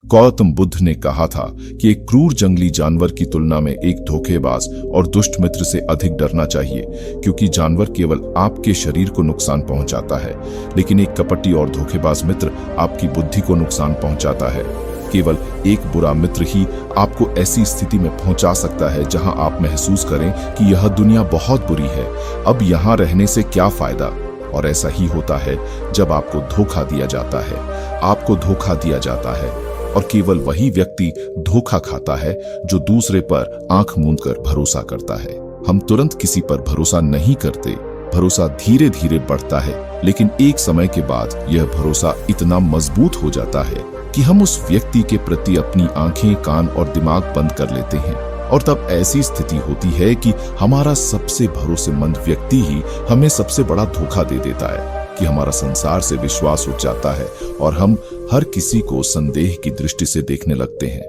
गौतम बुद्ध ने कहा था कि एक क्रूर जंगली जानवर की तुलना में एक धोखेबाज और दुष्ट मित्र से अधिक डरना चाहिए, क्योंकि जानवर केवल आपके शरीर को नुकसान पहुंचाता है, लेकिन एक कपटी और धोखेबाज मित्र आपकी बुद्धि को नुकसान पहुंचाता है। केवल एक बुरा मित्र ही आपको ऐसी स्थिति में पहुंचा सकता है जहां आप महसूस करें कि यह दुनिया बहुत बुरी है, अब यहां रहने से क्या फायदा। और ऐसा ही होता है जब आपको धोखा दिया जाता है। आपको धोखा दिया जाता है और केवल वही व्यक्ति धोखा खाता है जो दूसरे पर आंख मूंद कर भरोसा करता है। हम तुरंत किसी पर भरोसा नहीं करते। भरोसा धीरे धीरे बढ़ता है, लेकिन एक समय के बाद यह भरोसा इतना मजबूत हो जाता है कि हम उस व्यक्ति के प्रति अपनी आंखें, कान और दिमाग बंद कर लेते हैं। और तब ऐसी स्थिति होती है कि हमारा सबसे भरोसेमंद व्यक्ति ही हमें सबसे बड़ा धोखा दे देता है, कि हमारा संसार से विश्वास उठ जाता है और हम हर किसी को संदेह की दृष्टि से देखने लगते हैं।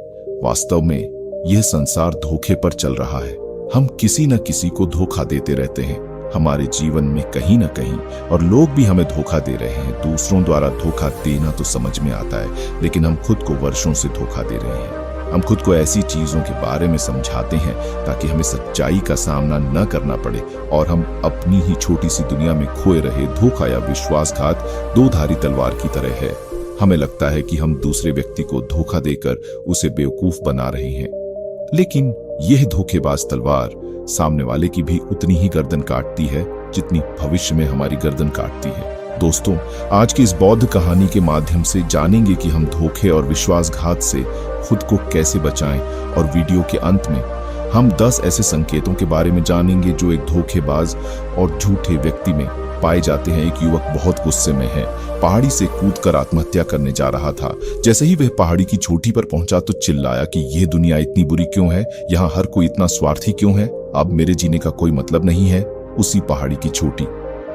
वास्तव में यह संसार धोखे पर चल रहा है। हम किसी न किसी को धोखा देते रहते हैं हमारे जीवन में कहीं न कहीं, और लोग भी हमें धोखा दे रहे हैं। दूसरों द्वारा धोखा देना तो समझ में आता है, लेकिन हम खुद को वर्षों से धोखा दे रहे हैं। हम खुद को ऐसी चीजों के बारे में समझाते हैं ताकि हमें सच्चाई का सामना न करना पड़े, और हम अपनी ही छोटी सी दुनिया में खोए रहे। धोखा या विश्वासघात दो धारी तलवार की तरह है। हमें लगता है कि हम दूसरे व्यक्ति को धोखा देकर उसे बेवकूफ बना रहे हैं, लेकिन यह धोखेबाज तलवार सामने वाले की भी उतनी ही गर्दन काटती है जितनी भविष्य में हमारी गर्दन काटती है। दोस्तों, आज की इस बौद्ध कहानी के माध्यम से जानेंगे कि हम धोखे और विश्वासघात से खुद को कैसे बचाएं, और वीडियो के अंत में हम 10 ऐसे संकेतों के बारे में जानेंगे जो एक धोखेबाज और झूठे व्यक्ति में पाए जाते हैं। एक युवक बहुत गुस्से में है, पहाड़ी से कूदकर आत्महत्या करने जा रहा था। जैसे ही वह पहाड़ी की चोटी पर पहुंचा तो चिल्लाया कि यह दुनिया इतनी बुरी क्यों है, यहाँ हर कोई इतना स्वार्थी क्यों है, अब मेरे जीने का कोई मतलब नहीं है। उसी पहाड़ी की चोटी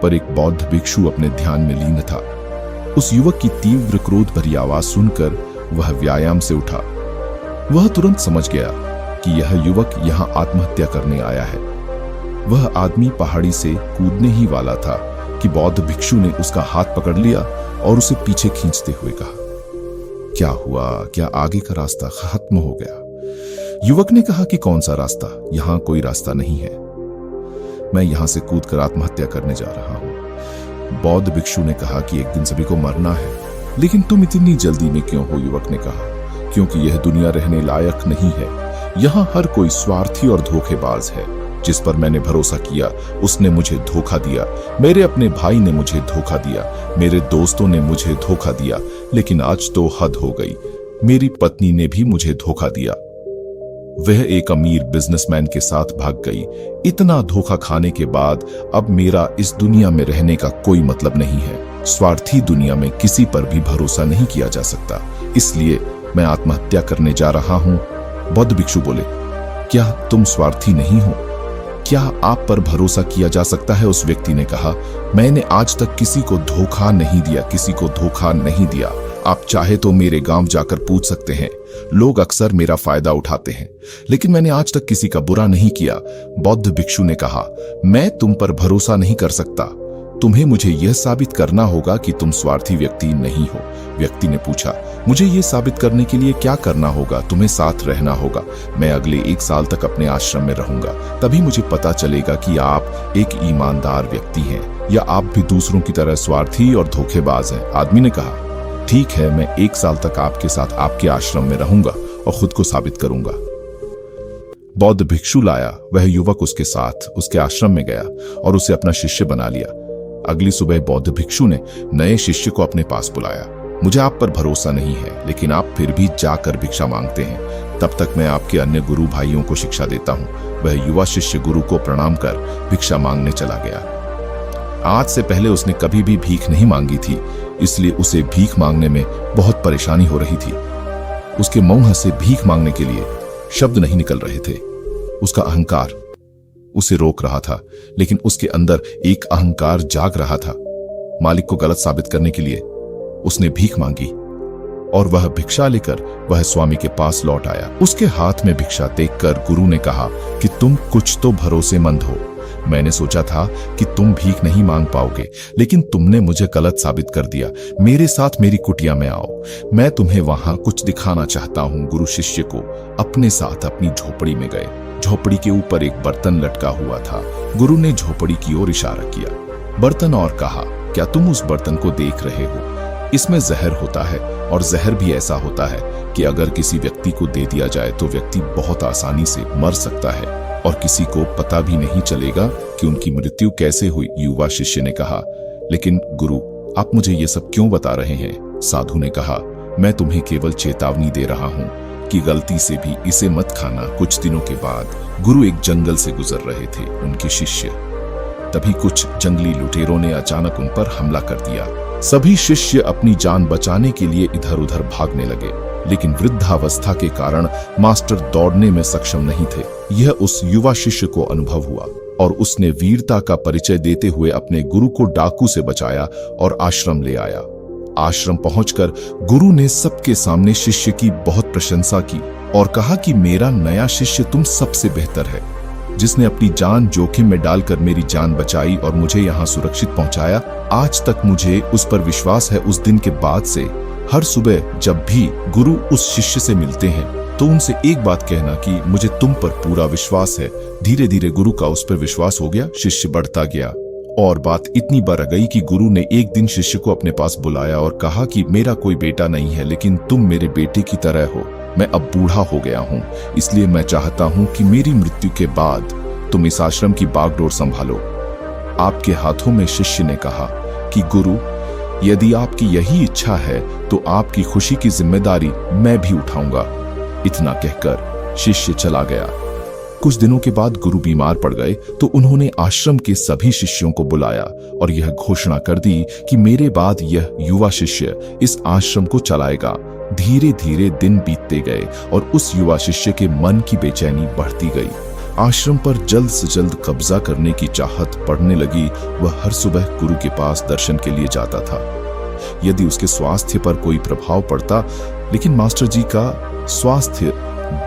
पर एक बौद्ध भिक्षु अपने ध्यान में लीन था। उस युवक की तीव्र क्रोध भरी आवाज सुनकर वह व्यायाम से उठा। वह तुरंत समझ गया कि यह युवक यहाँ आत्महत्या करने आया है। वह आदमी पहाड़ी से कूदने ही वाला था कि बौद्ध भिक्षु ने उसका हाथ पकड़ लिया और उसे पीछे खींचते हुए कहा, क्या हुआ? क्या आगे का रास्ता खत्म हो गया? युवक ने कहा कि कौन सा रास्ता? यहाँ कोई रास्ता नहीं है। मैं यहां से कूदकर आत्महत्या करने जा रहा हूं। बौद्ध भिक्षु ने कहा कि एक दिन सभी को मरना है, लेकिन तुम इतनी जल्दी में क्यों हो? युवक ने कहा, क्योंकि यह दुनिया रहने लायक नहीं है। यहाँ हर कोई स्वार्थी और धोखेबाज है। जिस पर मैंने भरोसा किया उसने मुझे धोखा दिया। मेरे अपने भाई ने मुझे धोखा दिया, मेरे दोस्तों ने मुझे धोखा दिया, लेकिन आज तो हद हो गई। मेरी पत्नी ने भी मुझे धोखा दिया। वह एक अमीर बिजनेसमैन के साथ भाग गई। इतना धोखा खाने के बाद अब मेरा इस दुनिया में रहने का कोई मतलब नहीं है। स्वार्थी दुनिया में किसी पर भी भरोसा नहीं किया जा सकता, इसलिए मैं आत्महत्या करने जा रहा हूं। बौद्ध भिक्षु बोले, क्या तुम स्वार्थी नहीं हो? क्या आप पर भरोसा किया जा सकता है? उस व्यक्ति ने कहा, मैंने आज तक किसी को धोखा नहीं दिया, किसी को धोखा नहीं दिया। आप चाहे तो मेरे गांव जाकर पूछ सकते हैं। लोग अक्सर मेरा फायदा उठाते हैं, लेकिन मैंने आज तक किसी का बुरा नहीं किया। बौद्ध भिक्षु ने कहा, मैं तुम पर भरोसा नहीं कर सकता। तुम्हें मुझे यह साबित करना होगा कि तुम स्वार्थी व्यक्ति नहीं हो। व्यक्ति ने पूछा, मुझे यह साबित करने के लिए क्या करना होगा? तुम्हें साथ रहना होगा। मैं अगले 1 साल तक अपने आश्रम में रहूंगा, तभी मुझे पता चलेगा कि आप एक ईमानदार व्यक्ति हैं या आप भी दूसरों की तरह स्वार्थी और धोखेबाज हैं। आदमी ने कहा, ठीक है, मैं 1 साल तक आपके साथ आपके आश्रम में रहूंगा और खुद को साबित करूंगा। बौद्ध भिक्षु लाया। वह युवक उसके साथ उसके आश्रम में गया और उसे अपना शिष्य बना लिया। अगली सुबह बौद्ध भिक्षु ने नए शिष्य को अपने पास बुलाया। मुझे आप पर भरोसा नहीं है, लेकिन आप फिर भी जाकर भिक्षा मांगते हैं। तब तक मैं आपके अन्य गुरु भाइयों को शिक्षा देता हूं। वह युवा शिष्य गुरु को प्रणाम कर भिक्षा मांगने चला गया। आज से पहले उसने कभी भी भीख नहीं मांगी थी, इसलिए उसे भीख मांगने में बहुत परेशानी हो रही थी। उसके मुंह से भीख मांगने के लिए शब्द नहीं निकल रहे थे। उसका अहंकार उसे रोक रहा था, लेकिन उसके अंदर एक अहंकार जाग रहा था। मालिक को गलत साबित करने के लिए उसने भीख मांगी और वह भिक्षा लेकर वह स्वामी के पास लौट आया। उसके हाथ में भिक्षा देखकर गुरु ने कहा कि तुम कुछ तो भरोसेमंद हो। मैंने सोचा था कि तुम भीख नहीं मांग पाओगे, लेकिन तुमने मुझे गलत साबित कर दिया। मेरे साथ मेरी कुटिया में आओ, मैं तुम्हें वहां कुछ दिखाना चाहता हूं। गुरु शिष्य को अपने साथ अपनी झोपड़ी में गए। झोपड़ी के ऊपर एक बर्तन लटका हुआ था। गुरु ने झोपड़ी की ओर इशारा किया बर्तन और कहा, क्या तुम उस बर्तन को देख रहे हो? इसमें जहर होता है, और जहर भी ऐसा होता है कि अगर किसी व्यक्ति को दे दिया जाए तो व्यक्ति बहुत आसानी से मर सकता है और किसी को पता भी नहीं चलेगा कि उनकी मृत्यु कैसे हुई। युवा शिष्य ने कहा, लेकिन गुरु, आप मुझे ये सब क्यों बता रहे हैं? साधु ने कहा, मैं तुम्हें केवल चेतावनी दे रहा हूं कि गलती से भी इसे मत खाना। कुछ दिनों के बाद गुरु एक जंगल से गुजर रहे थे। उनके शिष्य, तभी कुछ जंगली लुटेरों ने अचानक उन पर हमला कर दिया। सभी शिष्य अपनी जान बचाने के लिए इधर उधर भागने लगे, लेकिन वृद्धावस्था के कारण मास्टर दौड़ने में सक्षम नहीं थे। यह उस युवा शिष्य को अनुभव हुआ और उसने वीरता का परिचय देते हुए अपने गुरु को डाकू से बचाया और आश्रम ले आया। आश्रम पहुंचकर गुरु ने सबके सामने शिष्य की बहुत प्रशंसा की और कहा कि मेरा नया शिष्य तुम सबसे बेहतर है, जिसने अपनी जान जोखिम में डालकर मेरी जान बचाई और मुझे यहाँ सुरक्षित पहुंचाया। आज तक मुझे उस पर विश्वास है। उस दिन के बाद से हर सुबह जब भी गुरु उस शिष्य से मिलते हैं तो उनसे एक बात कहना कि मुझे तुम पर पूरा विश्वास है। धीरे धीरे गुरु का उस पर विश्वास हो गया। शिष्य बढ़ता गया और बात इतनी बढ़ गई कि गुरु ने एक दिन शिष्य को अपने पास बुलाया और कहा कि मेरा कोई बेटा नहीं है, लेकिन तुम मेरे बेटे की तरह हो। मैं अब बूढ़ा हो गया हूँ, इसलिए मैं चाहता हूँ कि मेरी मृत्यु के बाद तुम इस आश्रम की बागडोर संभालो। आपके हाथों में। शिष्य ने कहा कि गुरु, यदि आपकी यही इच्छा है तो आपकी खुशी की जिम्मेदारी मैं भी उठाऊंगा। इतना कहकर शिष्य चला गया। कुछ दिनों के बाद गुरु बीमार पड़ गए तो उन्होंने आश्रम के सभी शिष्यों को बुलाया और यह घोषणा कर दी कि मेरे बाद यह युवा शिष्य इस आश्रम को चलाएगा। धीरे धीरे दिन बीतते गए और उस युवा शिष्य के मन की बेचैनी बढ़ती गई। आश्रम पर जल्द से जल्द कब्जा करने की चाहत बढ़ने लगी। वह हर सुबह गुरु के पास दर्शन के लिए जाता था, यदि उसके स्वास्थ्य पर कोई प्रभाव पड़ता, लेकिन मास्टर जी का स्वास्थ्य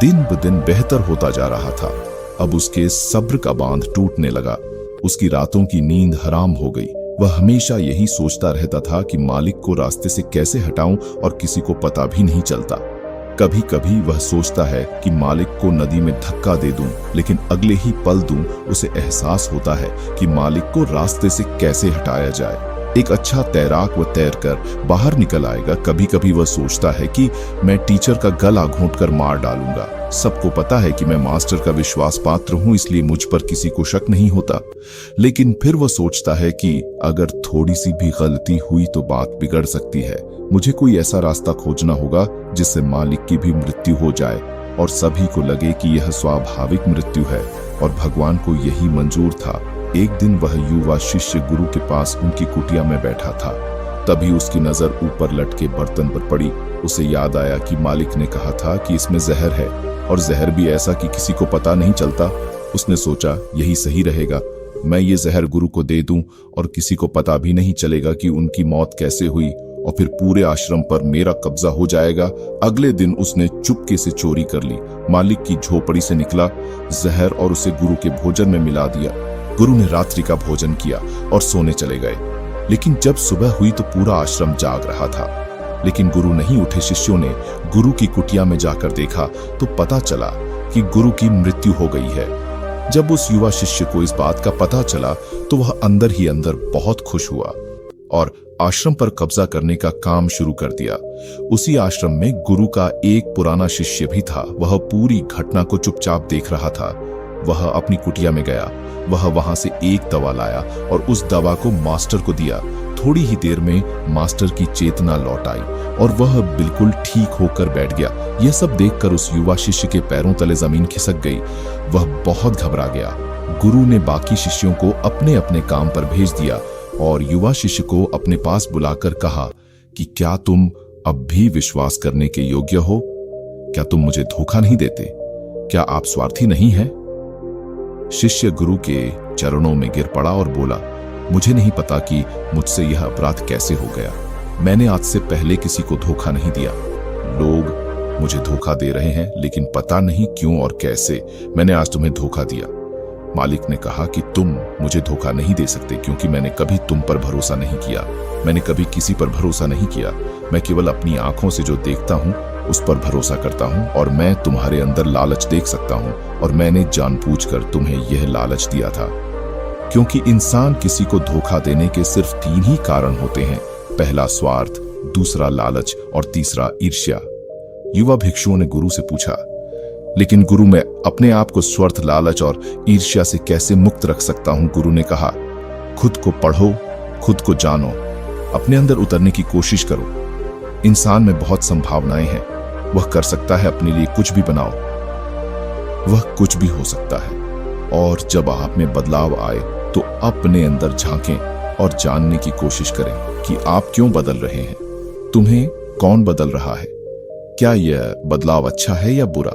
दिन ब दिन बेहतर होता जा रहा था। अब उसके सब्र का बांध टूटने लगा। उसकी रातों की नींद हराम हो गई। वह हमेशा यही सोचता रहता था कि मालिक को रास्ते से कैसे हटाऊं और किसी को पता भी नहीं चलता। कभी कभी वह सोचता है कि मालिक को नदी में धक्का दे दूं, लेकिन अगले ही पल दूं उसे एहसास होता है कि मालिक को रास्ते से कैसे हटाया जाए। एक अच्छा तैराक वह तैरकर बाहर निकल आएगा। कभी कभी वह सोचता है कि मैं टीचर का गला घोंटकर मार डालूंगा। सबको पता है कि मैं मास्टर का विश्वास पात्र हूं, इसलिए मुझ पर किसी को शक नहीं होता। लेकिन फिर वह सोचता है कि अगर थोड़ी सी भी गलती हुई तो बात बिगड़ सकती है। मुझे कोई ऐसा रास्ता खोजना होगा जिससे मालिक की भी मृत्यु हो जाए और सभी को लगे कि यह स्वाभाविक मृत्यु है, और भगवान को यही मंजूर था। एक दिन वह युवा शिष्य गुरु के पास उनकी कुटिया में बैठा था। तभी उसकी नजर ऊपर लटके बर्तन पर पड़ी। उसे याद आया कि मालिक ने कहा था कि इसमें जहर है, और जहर भी ऐसा कि किसी को पता नहीं चलता। उसने सोचा यही सही रहेगा, मैं ये जहर गुरु को दे दूं और किसी को पता भी नहीं चलेगा कि उनकी मौत कैसे हुई, और फिर पूरे आश्रम पर मेरा कब्जा हो जाएगा। अगले दिन उसने चुपके से चोरी कर ली, मालिक की झोपड़ी से निकला जहर और उसे गुरु के भोजन में मिला दिया। गुरु ने रात्रि का भोजन किया और सोने चले गए। लेकिन जब सुबह हुई तो पूरा आश्रम जाग रहा था, लेकिन गुरु नहीं उठे। शिष्यों ने गुरु की कुटिया में जाकर देखा तो पता चला कि गुरु की मृत्यु हो गई है। जब उस युवा शिष्य को इस बात का पता चला तो वह अंदर ही अंदर बहुत खुश हुआ और आश्रम पर कब्जा करने का काम शुरू कर दिया। उसी आश्रम में गुरु का एक पुराना शिष्य भी था। वह पूरी घटना को चुपचाप देख रहा था। वह अपनी कुटिया में गया। वह वहां से एक दवा लाया और उस दवा को मास्टर को दिया। थोड़ी ही देर में मास्टर की चेतना लौट आई और वह बिल्कुल ठीक होकर बैठ गया। यह सब देखकर उस युवा शिष्य के पैरों तले जमीन खिसक गई। वह बहुत घबरा गया। गुरु ने बाकी शिष्यों को अपने अपने काम पर भेज दिया और युवा शिष्य को अपने पास बुलाकर कहा कि क्या तुम अब भी विश्वास करने के योग्य हो? क्या तुम मुझे धोखा नहीं देते? क्या आप स्वार्थी नहीं हैं? शिष्य गुरु के चरणों में गिर पड़ा और बोला, मुझे नहीं पता कि मुझसे यह अपराध कैसे हो गया। मैंने आज से पहले किसी को धोखा नहीं दिया। लोग मुझे धोखा दे रहे हैं, लेकिन पता नहीं क्यों और कैसे मैंने आज तुम्हें धोखा दिया। मालिक ने कहा कि तुम मुझे धोखा नहीं दे सकते, क्योंकि मैंने कभी तुम पर भरोसा नहीं किया। मैंने कभी किसी पर भरोसा नहीं किया। मैं केवल अपनी आंखों से जो देखता हूँ उस पर भरोसा करता हूँ, और मैं तुम्हारे अंदर लालच देख सकता हूँ, और मैंने जानबूझकर तुम्हें यह लालच दिया था। क्योंकि इंसान किसी को धोखा देने के सिर्फ 3 ही कारण होते हैं। पहला स्वार्थ, दूसरा लालच और तीसरा ईर्ष्या। युवा भिक्षुओं ने गुरु से पूछा, लेकिन गुरु, मैं अपने आप को स्वार्थ, लालच और ईर्ष्या से कैसे मुक्त रख सकता हूं? गुरु ने कहा, खुद को पढ़ो, खुद को जानो, अपने अंदर उतरने की कोशिश करो। इंसान में बहुत संभावनाएं हैं। वह कर सकता है, अपने लिए कुछ भी बनाओ, वह कुछ भी हो सकता है। और जब आप में बदलाव आए तो अपने अंदर झांकें और जानने की कोशिश करें कि आप क्यों बदल रहे हैं, तुम्हें कौन बदल रहा है, क्या यह बदलाव अच्छा है या बुरा।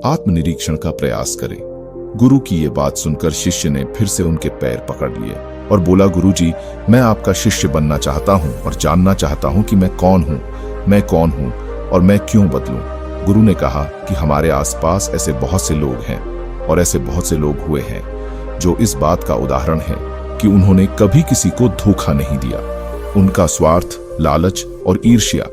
आत्मनिरीक्षण का प्रयास करें। गुरु की यह बात सुनकर शिष्य ने फिर से उनके पैर पकड़ लिए और बोला, गुरुजी, मैं आपका शिष्य बनना चाहता हूं और जानना चाहता हूं कि मैं कौन हूं और मैं क्यों बदलूं। गुरु ने कहा कि हमारे आसपास ऐसे बहुत से लोग हैं और ऐसे बहुत से लोग हुए हैं जो इस बात का उदाहरण है कि उन्होंने कभी किसी को धोखा नहीं दिया। उनका स्वार्थ, लालच और ईर्ष्या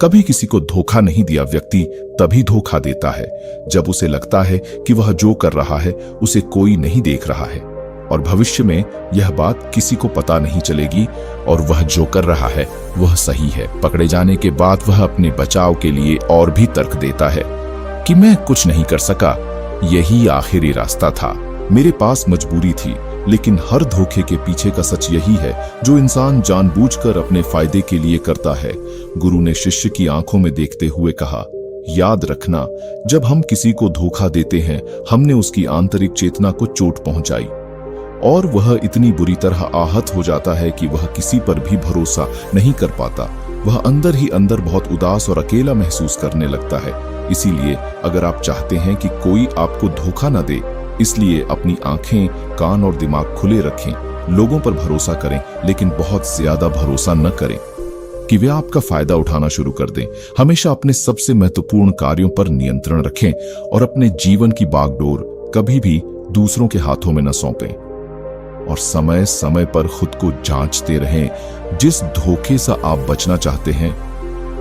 कभी किसी को धोखा नहीं दिया। व्यक्ति तभी धोखा देता है जब उसे लगता है कि वह जो कर रहा है उसे कोई नहीं देख रहा है, और भविष्य में यह बात किसी को पता नहीं चलेगी और वह जो कर रहा है वह सही है। पकड़े जाने के बाद वह अपने बचाव के लिए और भी तर्क देता है कि मैं कुछ नहीं कर सका, यही आखिरी रास्ता था, मेरे पास मजबूरी थी। लेकिन हर धोखे के पीछे का सच यही है जो इंसान जानबूझकर अपने फायदे के लिए करता है। गुरु ने शिष्य की आंखों में देखते हुए कहा, याद रखना, जब हम किसी को धोखा देते हैं हमने उसकी आंतरिक चेतना को चोट पहुंचाई और वह इतनी बुरी तरह आहत हो जाता है कि वह किसी पर भी भरोसा नहीं कर पाता। वह अंदर ही अंदर बहुत उदास और अकेला महसूस करने लगता है। इसीलिए अगर आप चाहते हैं कि कोई आपको धोखा न दे, इसलिए अपनी आंखें, कान और दिमाग खुले रखें। लोगों पर भरोसा करें, लेकिन बहुत ज्यादा भरोसा न करें कि वे आपका फायदा उठाना शुरू कर दें। हमेशा अपने सबसे महत्वपूर्ण कार्यों पर नियंत्रण रखें और अपने जीवन की बागडोर कभी भी दूसरों के हाथों में न सौंपें। और समय समय पर खुद को जांचते रहें। जिस धोखे से आप बचना चाहते हैं,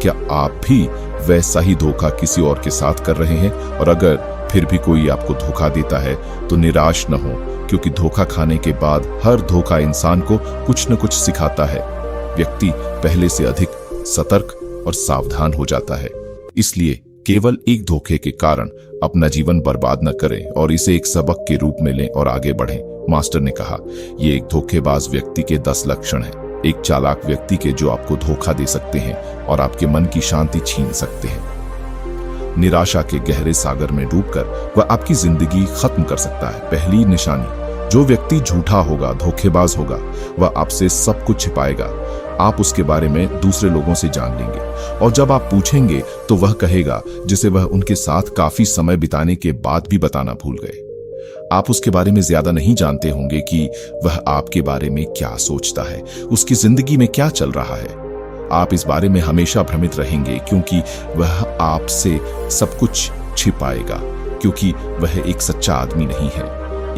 क्या आप भी वैसा ही धोखा किसी और के साथ कर रहे हैं? और अगर फिर भी कोई आपको धोखा देता है तो निराश न हो, क्योंकि धोखा खाने के बाद हर धोखा इंसान को कुछ न कुछ सिखाता है। व्यक्ति पहले से अधिक सतर्क और सावधान हो जाता है। इसलिए केवल एक धोखे के कारण अपना जीवन बर्बाद न करें और इसे एक सबक के रूप में लें और आगे बढ़ें। मास्टर ने कहा, ये एक धोखेबाज व्यक्ति के 10 लक्षण हैं। एक चालाक व्यक्ति के जो आपको धोखा दे सकते हैं और आपके मन की शांति छीन सकते हैं। निराशा के गहरे सागर में डूबकर वह आपकी जिंदगी खत्म कर सकता है। पहली निशानी, जो व्यक्ति झूठा होगा, धोखेबाज होगा, वह आपसे सब कुछ छिपाएगा। आप उसके बारे में दूसरे लोगों से जान लेंगे और जब आप पूछेंगे तो वह कहेगा जिसे वह उनके साथ काफी समय बिताने के बाद भी बताना भूल गए। आप उसके बारे में ज्यादा नहीं जानते होंगे कि वह आपके बारे में क्या सोचता है, उसकी जिंदगी में क्या चल रहा है। आप इस बारे में हमेशा भ्रमित रहेंगे क्योंकि वह आपसे सब कुछ छिपाएगा, क्योंकि वह एक सच्चा आदमी नहीं है।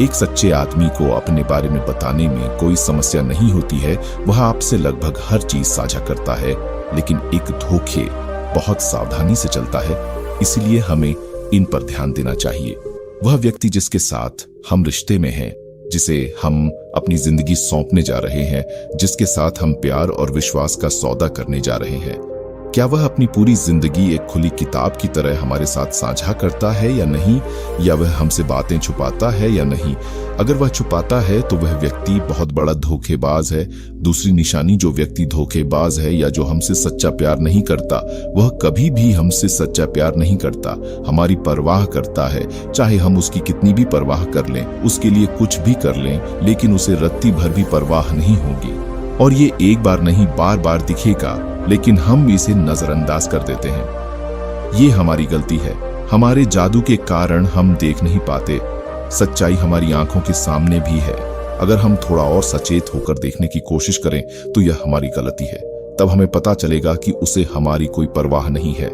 एक सच्चे आदमी को अपने बारे में बताने में कोई समस्या नहीं होती है। वह आपसे लगभग हर चीज साझा करता है, लेकिन एक धोखे बहुत सावधानी से चलता है। इसलिए हमें इन पर ध्यान देना चाहिए। वह व्यक्ति जिसके साथ हम रिश्ते में हैं, जिसे हम अपनी जिंदगी सौंपने जा रहे हैं, जिसके साथ हम प्यार और विश्वास का सौदा करने जा रहे हैं, क्या वह अपनी पूरी जिंदगी एक खुली किताब की तरह हमारे साथ साझा करता है या नहीं, या वह हमसे बातें छुपाता है या नहीं। अगर वह छुपाता है तो वह व्यक्ति बहुत बड़ा धोखेबाज है। दूसरी निशानी, जो व्यक्ति धोखेबाज है या जो हमसे सच्चा प्यार नहीं करता, वह कभी भी हमसे सच्चा प्यार नहीं करता, हमारी परवाह करता है। चाहे हम उसकी कितनी भी परवाह कर लें, उसके लिए कुछ भी कर लें, लेकिन उसे रत्ती भर भी परवाह नहीं होगी। और ये एक बार नहीं, बार बार दिखेगा, लेकिन हम इसे नजरअंदाज कर देते हैं। ये हमारी गलती है। हमारे जादू के कारण हम देख नहीं पाते। सच्चाई हमारी आंखों के सामने भी है। अगर हम थोड़ा और सचेत होकर देखने की कोशिश करें तो यह हमारी गलती है। तब हमें पता चलेगा कि उसे हमारी कोई परवाह नहीं है।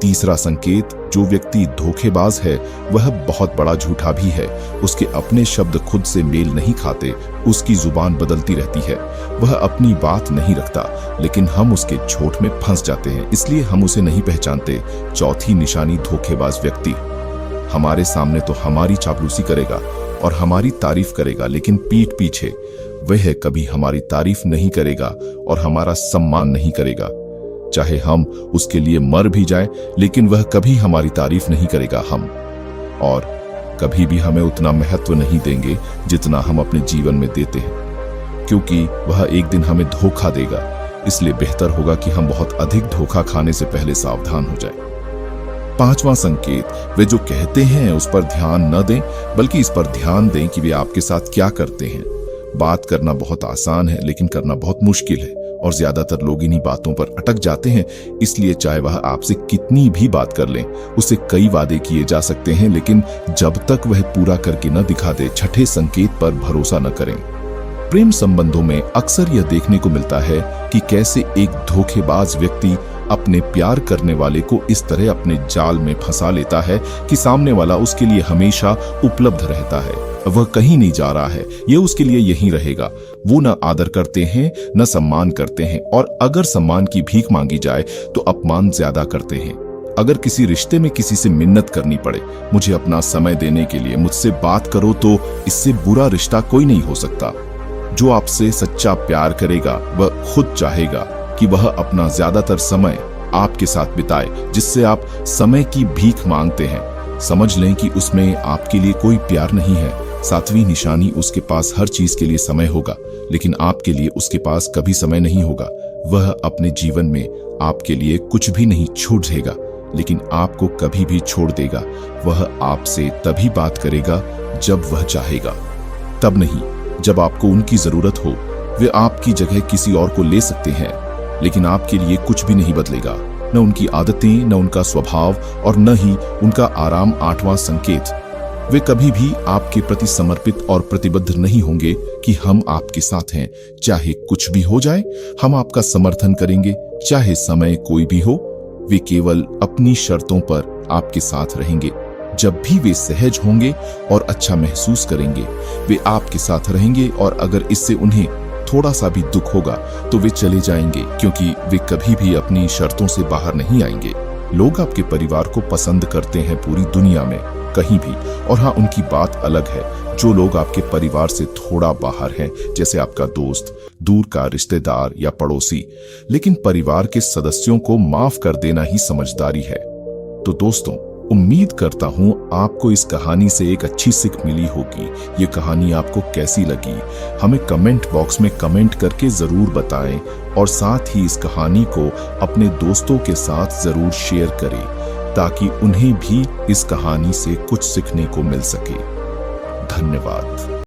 तीसरा संकेत, जो व्यक्ति धोखेबाज है वह बहुत बड़ा झूठा भी है। उसके अपने शब्द खुद से मेल नहीं खाते, उसकी जुबान बदलती रहती है, वह अपनी बात नहीं रखता, लेकिन हम उसके झूठ में फंस जाते हैं, इसलिए हम उसे नहीं पहचानते। चौथी निशानी, धोखेबाज व्यक्ति हमारे सामने तो हमारी चापलूसी करेगा और हमारी तारीफ करेगा, लेकिन पीठ पीछे वह कभी हमारी तारीफ नहीं करेगा और हमारा सम्मान नहीं करेगा। चाहे हम उसके लिए मर भी जाएं, लेकिन वह कभी हमारी तारीफ नहीं करेगा। और कभी भी हमें उतना महत्व नहीं देंगे जितना हम अपने जीवन में देते हैं, क्योंकि वह एक दिन हमें धोखा देगा। इसलिए बेहतर होगा कि हम बहुत अधिक धोखा खाने से पहले सावधान हो जाएं। पांचवा संकेत, वे जो कहते हैं उस पर ध्यान न दें, बल्कि इस पर ध्यान दें कि वे आपके साथ क्या करते हैं। बात करना बहुत आसान है, लेकिन करना बहुत मुश्किल है, और ज्यादातर लोग इन्हीं बातों पर अटक जाते हैं। इसलिए चाहे वह आपसे कितनी भी बात कर लें, उससे कई वादे किए जा सकते हैं, लेकिन जब तक वह पूरा करके न दिखा दे, छठे संकेत पर भरोसा न करें। प्रेम संबंधों में अक्सर यह देखने को मिलता है कि कैसे एक धोखेबाज व्यक्ति अपने प्यार करने वाले को इस तरह अपने जाल में फंसा लेता है कि सामने वाला उसके लिए हमेशा उपलब्ध रहता है। वह कहीं नहीं जा रहा है, यह उसके लिए यहीं रहेगा। वो न आदर करते हैं, न सम्मान करते हैं, और अगर सम्मान की भीख मांगी जाए तो अपमान ज्यादा करते हैं। अगर किसी रिश्ते में किसी से मिन्नत करनी पड़े, मुझे अपना समय देने के लिए मुझसे बात करो, तो इससे बुरा रिश्ता कोई नहीं हो सकता। जो आपसे सच्चा प्यार करेगा वह खुद चाहेगा कि वह अपना ज्यादातर समय आपके साथ बिताए, जिससे आप समय की भीख मांगते हैं। समझ लें कि उसमें आपके लिए कोई प्यार नहीं है। सातवीं निशानी, उसके पास हर चीज के लिए समय होगा, लेकिन आपके लिए उसके पास कभी समय नहीं होगा। वह अपने जीवन में आपके लिए कुछ भी नहीं छोड़ेगा, लेकिन आपको कभी भी छोड़ देगा। वह आपसे तभी बात करेगा जब वह चाहेगा, तब नहीं जब आपको उनकी जरूरत हो। वे आपकी जगह किसी और को ले सकते हैं, लेकिन आपके लिए कुछ भी नहीं बदलेगा, न उनकी आदतें, न उनका स्वभाव, और न ही उनका आराम। आठवां संकेत, वे कभी भी आपके प्रति समर्पित और प्रतिबद्ध नहीं होंगे कि हम आपके साथ हैं, चाहे कुछ भी हो जाए, हम आपका समर्थन करेंगे, चाहे समय कोई भी हो। वे केवल अपनी शर्तों पर आपके साथ रहेंगे। जब भी वे सहज होंगे और अच्छा महसूस करेंगे, वे आपके साथ रहेंगे, और अगर इससे उन्हें थोड़ा सा भी दुख होगा तो वे चले जाएंगे, क्योंकि वे कभी भी अपनी शर्तों से बाहर नहीं आएंगे। लोग आपके परिवार को पसंद करते हैं पूरी दुनिया में कहीं भी, और हाँ, उनकी बात अलग है जो लोग आपके परिवार से थोड़ा बाहर हैं, जैसे आपका दोस्त, दूर का रिश्तेदार या पड़ोसी। लेकिन परिवार के सदस्यों को माफ कर देना ही समझदारी है। तो दोस्तों, उम्मीद करता हूं आपको इस कहानी से एक अच्छी सीख मिली होगी। ये कहानी आपको कैसी लगी, हमें कमेंट बॉक्स में कमेंट करके जरूर बताएं, और साथ ही इस कहानी को अपने दोस्तों के साथ जरूर शेयर करें, ताकि उन्हें भी इस कहानी से कुछ सीखने को मिल सके। धन्यवाद।